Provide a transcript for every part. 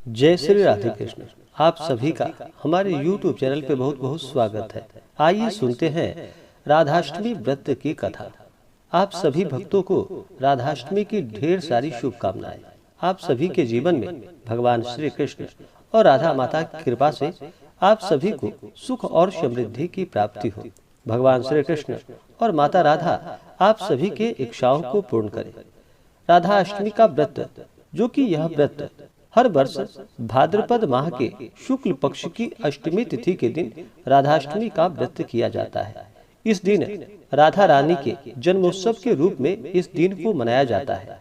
जय श्री राधे कृष्ण। आप सभी का हमारे YouTube चैनल पे बहुत बहुत स्वागत है। आइए सुनते हैं राधाष्टमी व्रत की कथा। आप सभी भक्तों को राधाष्टमी की ढेर सारी शुभकामनाएं। आप सभी के जीवन में भगवान श्री कृष्ण और राधा माता की कृपा से आप सभी को सुख और समृद्धि की प्राप्ति हो। भगवान श्री कृष्ण और माता राधा आप सभी के इच्छाओं को पूर्ण करें। राधा अष्टमी का व्रत, जो कि यह व्रत हर वर्ष भाद्रपद माह के शुक्ल पक्ष की अष्टमी तिथि के दिन राधाष्टमी का व्रत किया जाता है। इस दिन राधा रानी के जन्मोत्सव के रूप में इस दिन को मनाया जाता है।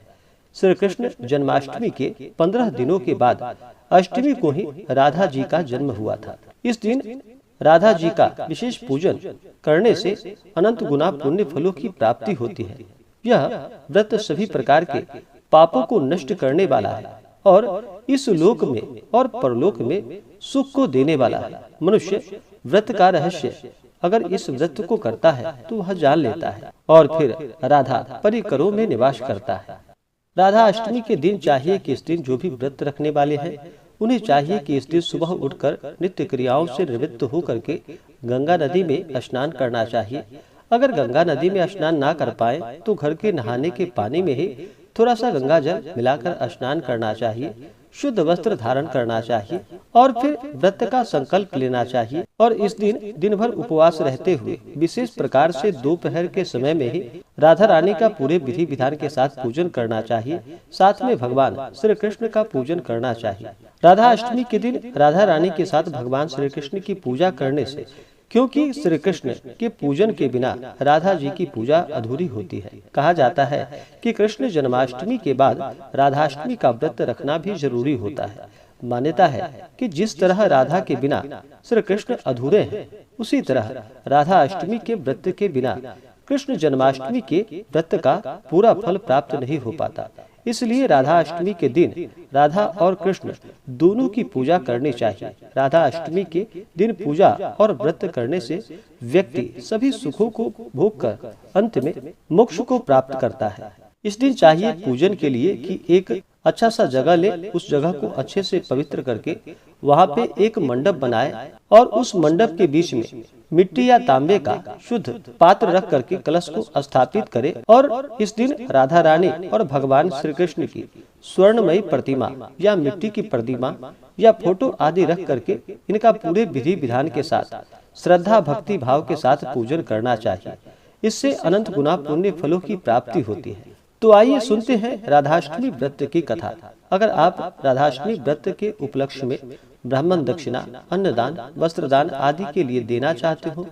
श्री कृष्ण जन्माष्टमी के 15 दिनों के बाद अष्टमी को ही राधा जी का जन्म हुआ था। इस दिन राधा जी का विशेष पूजन करने से अनंत गुना पुण्य फलों की प्राप्ति होती है। यह व्रत सभी प्रकार के पापों को नष्ट करने वाला है और इस लोक में और परलोक में सुख को देने वाला है। मनुष्य व्रत का रहस्य अगर इस व्रत को करता है तो वह जान लेता है और फिर राधा परिकरों में निवास करता है। राधा अष्टमी के दिन चाहिए कि इस दिन जो भी व्रत रखने वाले हैं उन्हें चाहिए कि इस दिन सुबह उठकर नित्य क्रियाओं से निवृत्त होकर के गंगा नदी में स्नान करना चाहिए। अगर गंगा नदी में स्नान ना कर पाए तो घर के नहाने के पानी में ही थोड़ा सा गंगा जल मिलाकर स्नान करना चाहिए। शुद्ध वस्त्र धारण करना चाहिए और फिर व्रत का संकल्प लेना चाहिए और इस दिन दिन भर उपवास रहते हुए विशेष प्रकार से दोपहर के समय में ही राधा रानी का पूरे विधि विधान के साथ पूजन करना चाहिए। साथ में भगवान श्री कृष्ण का पूजन करना चाहिए। राधा अष्टमी के दिन राधा रानी के साथ भगवान श्री कृष्ण की पूजा करने से, क्योंकि श्री कृष्ण के पूजन के बिना राधा जी की पूजा अधूरी होती है। कहा जाता है कि कृष्ण जन्माष्टमी के बाद राधाष्टमी का व्रत रखना भी जरूरी होता है। मान्यता है कि जिस तरह राधा के बिना श्री कृष्ण अधूरे हैं, उसी तरह राधा अष्टमी के व्रत के बिना कृष्ण जन्माष्टमी के व्रत का पूरा फल प्राप्त नहीं हो पाता। इसलिए राधा अष्टमी के दिन राधा और कृष्ण दोनों की पूजा करनी चाहिए। राधा अष्टमी के दिन पूजा और व्रत करने से व्यक्ति सभी सुखों को भोग कर अंत में मोक्ष को प्राप्त करता है। इस दिन चाहिए पूजन के लिए कि एक अच्छा सा जगह ले, उस जगह को अच्छे से पवित्र करके वहाँ पे एक मंडप बनाए और उस मंडप के बीच में मिट्टी या तांबे का शुद्ध पात्र रख करके कलश को स्थापित करे और इस दिन राधा रानी और भगवान श्री कृष्ण की स्वर्णमयी प्रतिमा या मिट्टी की प्रतिमा या फोटो आदि रख करके इनका पूरे विधि विधान के साथ श्रद्धा भक्ति भाव के साथ पूजन करना चाहिए। इससे अनंत गुना पुण्य फलों की प्राप्ति होती है। तो आइए सुनते हैं राधाष्टमी व्रत की कथा। अगर आप राधाष्टमी व्रत के उपलक्ष्य में ब्राह्मण दक्षिणा, अन्नदान, वस्त्रदान आदि के लिए देना चाहते हो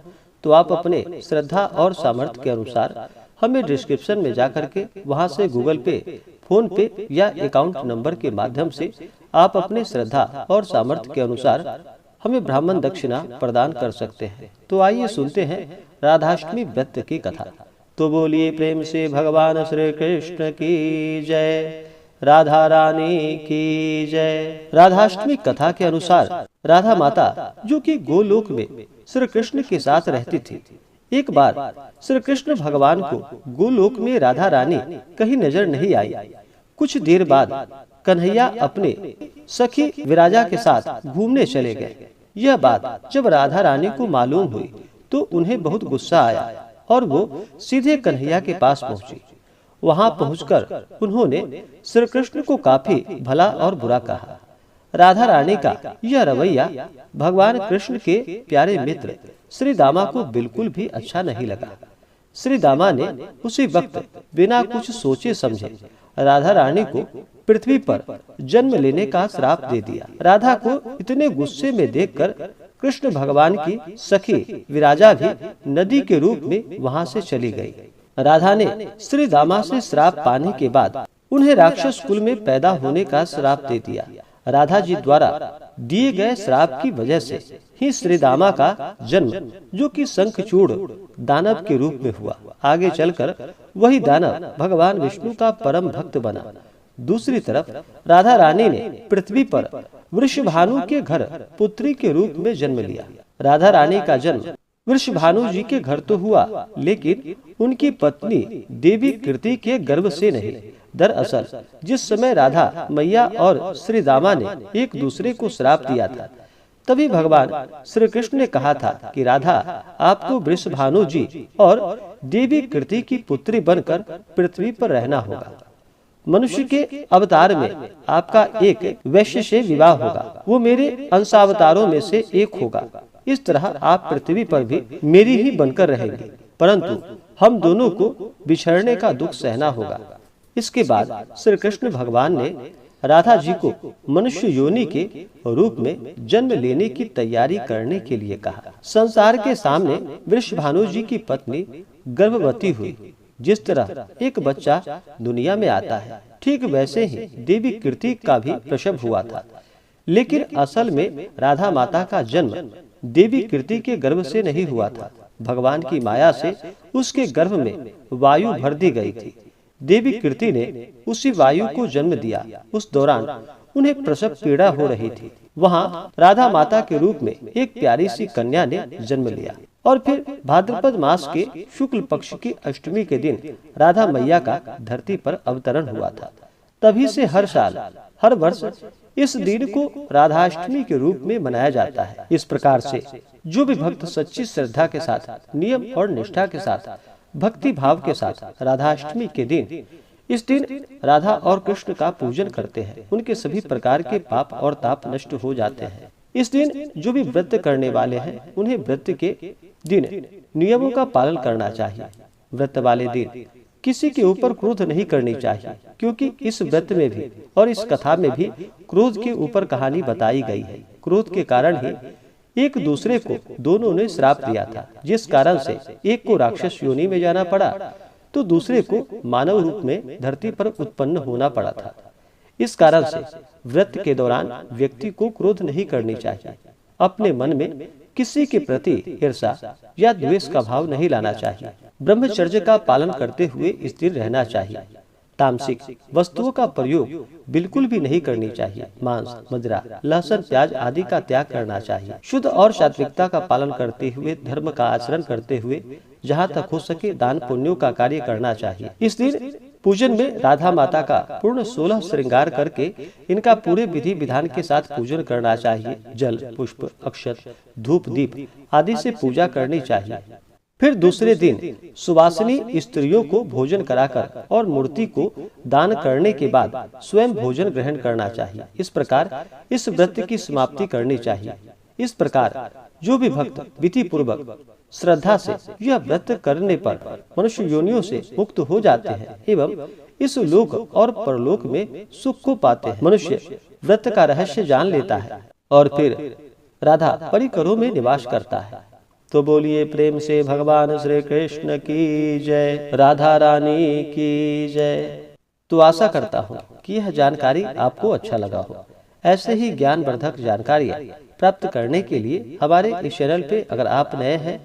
तो आप अपने श्रद्धा और सामर्थ्य के अनुसार हमें डिस्क्रिप्शन में जाकर के वहां से गूगल पे, फोन पे या अकाउंट नंबर के माध्यम से आप अपने श्रद्धा और सामर्थ्य के अनुसार हमें ब्राह्मण दक्षिणा प्रदान कर सकते हैं। तो आइए सुनते हैं राधाष्टमी व्रत की कथा। तो बोलिए प्रेम से भगवान श्री कृष्ण की जय, राधा रानी की जय। राधाष्टमी कथा के अनुसार राधा माता, जो कि गोलोक में श्री कृष्ण के साथ रहती थी, एक बार श्री कृष्ण भगवान को गोलोक में राधा रानी कहीं नजर नहीं आई। कुछ देर बाद कन्हैया अपने सखी विराजा के साथ घूमने चले गए। यह बात जब राधा रानी को मालूम हुई तो उन्हें बहुत गुस्सा आया और वो सीधे कन्हैया के पास पहुंची। वहां पहुंचकर उन्होंने श्री कृष्ण को काफी भला और बुरा कहा। राधा रानी का यह रवैया भगवान कृष्ण के प्यारे मित्र श्री दामा को बिल्कुल भी अच्छा नहीं लगा। श्री दामा ने उसी वक्त बिना कुछ सोचे समझे राधा रानी को पृथ्वी पर जन्म लेने का श्राप दे दिया। राधा को इतने गुस्से में देखकर कृष्ण भगवान की सखी विराजा भी नदी के रूप में वहां से चली गई। राधा ने श्री दामा से श्राप पाने के बाद उन्हें राक्षस कुल में पैदा होने का श्राप दे दिया। राधा जी द्वारा दिए गए श्राप की वजह से ही श्री दामा का जन्म, जो कि शंखचूड़ दानव के रूप में हुआ, आगे चलकर वही दानव भगवान विष्णु का परम भक्त बना। दूसरी तरफ राधा रानी ने पृथ्वी पर वृषभानु के घर पुत्री के रूप में जन्म लिया। राधा रानी का जन्म वृषभानु जी के घर तो हुआ, लेकिन उनकी पत्नी देवी कृति के गर्भ से नहीं। दरअसल जिस समय राधा मैया और श्री दामा ने एक दूसरे को श्राप दिया था, तभी भगवान श्री कृष्ण ने कहा था कि राधा, आपको वृषभानु जी और देवी कृति की पुत्री बनकर पृथ्वी पर रहना होगा। मनुष्य के अवतार में आपका एक वैश्य से विवाह होगा, वो मेरे अंशावतारों में से एक होगा। इस तरह आप पृथ्वी पर भी मेरी ही बनकर रहेंगे, परंतु हम दोनों को बिछड़ने का दुख सहना होगा। इसके बाद श्री कृष्ण भगवान ने राधा जी को मनुष्य योनि के रूप में जन्म लेने की तैयारी करने के लिए कहा। संसार के सामने वृषभानु जी की पत्नी गर्भवती हुई। जिस तरह एक बच्चा दुनिया में आता है, ठीक वैसे ही देवी कृति का भी प्रसव हुआ था। लेकिन असल में राधा माता का जन्म देवी कृति के गर्भ से नहीं हुआ था। भगवान की माया से उसके गर्भ में वायु भर दी गई थी। देवी कृति ने उसी वायु को जन्म दिया। उस दौरान उन्हें प्रसव पीड़ा हो रही थी। वहाँ राधा माता के रूप में एक प्यारी सी कन्या ने जन्म लिया। और फिर भाद्रपद मास के शुक्ल पक्ष की अष्टमी के दिन राधा मैया का धरती पर अवतरण हुआ था। तभी से हर साल, हर वर्ष इस दिन को राधाष्टमी के रूप में मनाया जाता है। इस प्रकार से जो भी भक्त सच्ची श्रद्धा के साथ, नियम और निष्ठा के साथ, भक्ति भाव के साथ राधाष्टमी के दिन, इस दिन राधा और कृष्ण का पूजन करते हैं, उनके सभी प्रकार के पाप और ताप नष्ट हो जाते हैं। इस दिन जो भी व्रत करने वाले हैं, उन्हें व्रत के दिन नियमों का पालन करना चाहिए। व्रत वाले दिन किसी के ऊपर क्रोध नहीं करनी चाहिए, क्योंकि इस व्रत में भी और इस कथा में भी क्रोध के ऊपर कहानी बताई गई है। क्रोध के कारण ही एक दूसरे को दोनों ने श्राप दिया था, जिस कारण से एक को राक्षस योनि में जाना पड़ा तो दूसरे को मानव रूप में धरती पर उत्पन्न होना पड़ा था। इस कारण से व्रत के दौरान व्यक्ति को क्रोध नहीं करनी चाहिए। अपने मन में किसी के प्रति ईर्षा या द्वेष का भाव नहीं लाना चाहिए। ब्रह्मचर्य का पालन करते हुए इस दिन रहना चाहिए। तामसिक वस्तुओं का प्रयोग बिल्कुल भी नहीं करनी चाहिए। मांस, मदिरा, लहसुन, प्याज आदि का त्याग करना चाहिए। शुद्ध और सात्विकता का पालन करते हुए, धर्म का आचरण करते हुए, जहाँ तक हो सके दान पुण्यों का कार्य करना चाहिए। इस दिन पूजन में राधा माता का पूर्ण 16 श्रृंगार करके इनका पूरे विधि विधान के साथ पूजन करना चाहिए। जल, पुष्प, अक्षत, धूप, दीप आदि से पूजा करनी चाहिए। फिर दूसरे दिन सुवासिनी स्त्रियों को भोजन कराकर और मूर्ति को दान करने के बाद स्वयं भोजन ग्रहण करना चाहिए। इस प्रकार इस व्रत की समाप्ति करनी चाहिए। इस प्रकार जो भी भक्त विधि पूर्वक श्रद्धा से यह व्रत करने पर मनुष्य योनियों से मुक्त हो जाते हैं एवं इस लोक और परलोक में सुख को पाते हैं। मनुष्य व्रत का रहस्य जान लेता है और फिर राधा परिकरों में निवास करता है। तो बोलिए प्रेम से भगवान श्री कृष्ण की जय, राधा रानी की जय। तो आशा करता हूँ कि यह जानकारी आपको अच्छा लगा हो। ऐसे ही ज्ञानवर्धक जानकारियाँ प्राप्त करने के लिए हमारे इस चैनल पे अगर आप नए हैं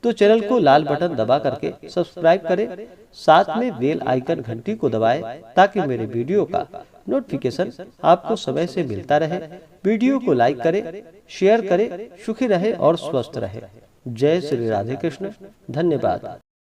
तो चैनल को लाल बटन दबा करके सब्सक्राइब करें, साथ में बेल आइकन घंटी को दबाएं ताकि मेरे वीडियो का नोटिफिकेशन आपको समय से मिलता रहे। वीडियो को लाइक करें, शेयर करें। सुखी रहे और स्वस्थ रहे। जय श्री राधे कृष्ण। धन्यवाद।